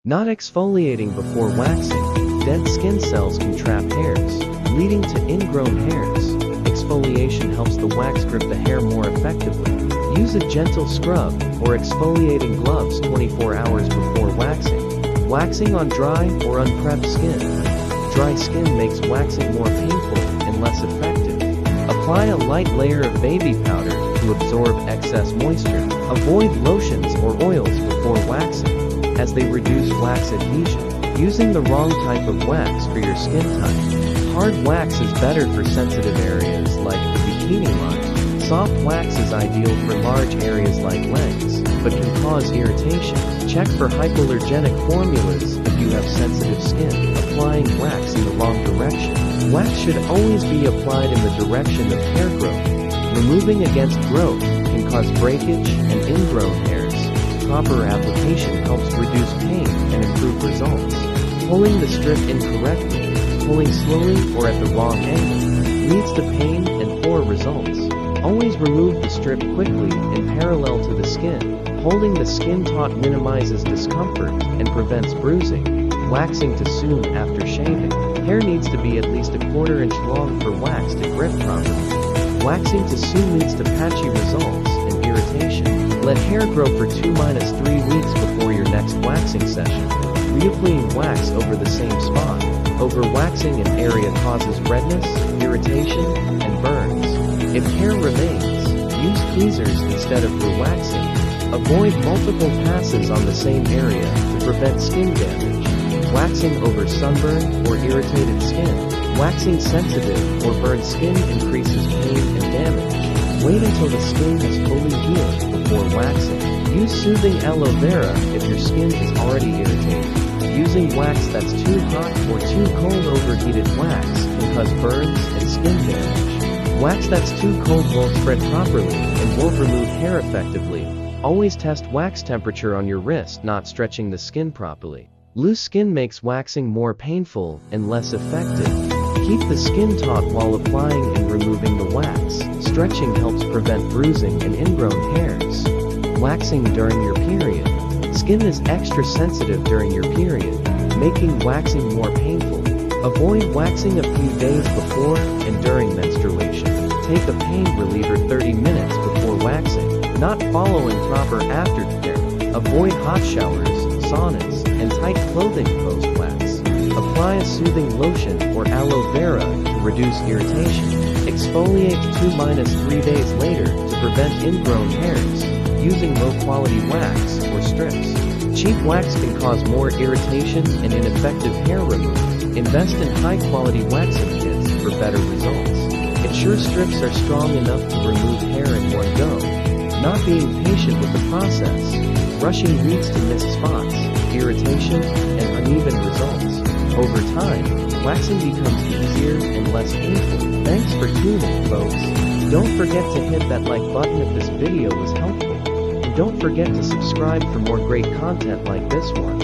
Not exfoliating before waxing. Dead skin cells can trap hairs, leading to ingrown hairs. Exfoliation helps the wax grip the hair more effectively. Use a gentle scrub or exfoliating gloves 24 hours before waxing. Waxing on dry or unprepped skin. Dry skin makes waxing more painful and less effective. Apply a light layer of baby powder to absorb excess moisture. Avoid lotions or oils before waxing, as they reduce wax adhesion. Using the wrong type of wax for your skin type. Hard wax is better for sensitive areas like the bikini line. Soft wax is ideal for large areas like legs, but can cause irritation. Check for hypoallergenic formulas if you have sensitive skin. Applying wax in the wrong direction. Wax should always be applied in the direction of hair growth. Removing against growth can cause breakage and ingrown hairs. Proper application helps reduce pain and improve results. Pulling the strip incorrectly, pulling slowly or at the wrong angle, leads to pain and poor results. Always remove the strip quickly and parallel to the skin. Holding the skin taut minimizes discomfort and prevents bruising. Waxing too soon after shaving. Hair needs to be at least a quarter inch long for wax to grip properly. Waxing too soon leads to patchy results and irritation. Let hair grow for 2-3 weeks before your next waxing session. Reapplying wax over the same spot. Overwaxing an area causes redness, irritation, and burns. If hair remains, use tweezers instead of rewaxing. Avoid multiple passes on the same area to prevent skin damage. Waxing over sunburn or irritated skin. Waxing sensitive or burned skin increases pain and damage. Wait until the skin is fully healed before waxing. Use soothing aloe vera if your skin is already irritated. Using wax that's too hot or too cold. Overheated wax can cause burns and skin damage. Wax that's too cold won't spread properly and won't remove hair effectively. Always test wax temperature on your wrist, not stretching the skin properly. Loose skin makes waxing more painful and less effective. Keep the skin taut while applying and removing the wax. Stretching helps prevent bruising and ingrown hairs. Waxing during your period. Skin is extra sensitive during your period, making waxing more painful. Avoid waxing a few days before and during menstruation. Take a pain reliever 30 minutes before waxing, not following proper aftercare. Avoid hot showers, saunas, and tight clothing post-wax. Apply a soothing lotion or aloe vera to reduce irritation. Exfoliate 2-3 days later to prevent ingrown hairs, using low-quality wax or strips. Cheap wax can cause more irritation and ineffective hair removal. Invest in high-quality waxing kits for better results. Ensure strips are strong enough to remove hair in one go. Not being patient with the process. Rushing leads to missed spots, irritation, and uneven results. Over time, waxing becomes easier and less painful. Thanks for tuning, folks. Don't forget to hit that like button if this video was helpful. And don't forget to subscribe for more great content like this one.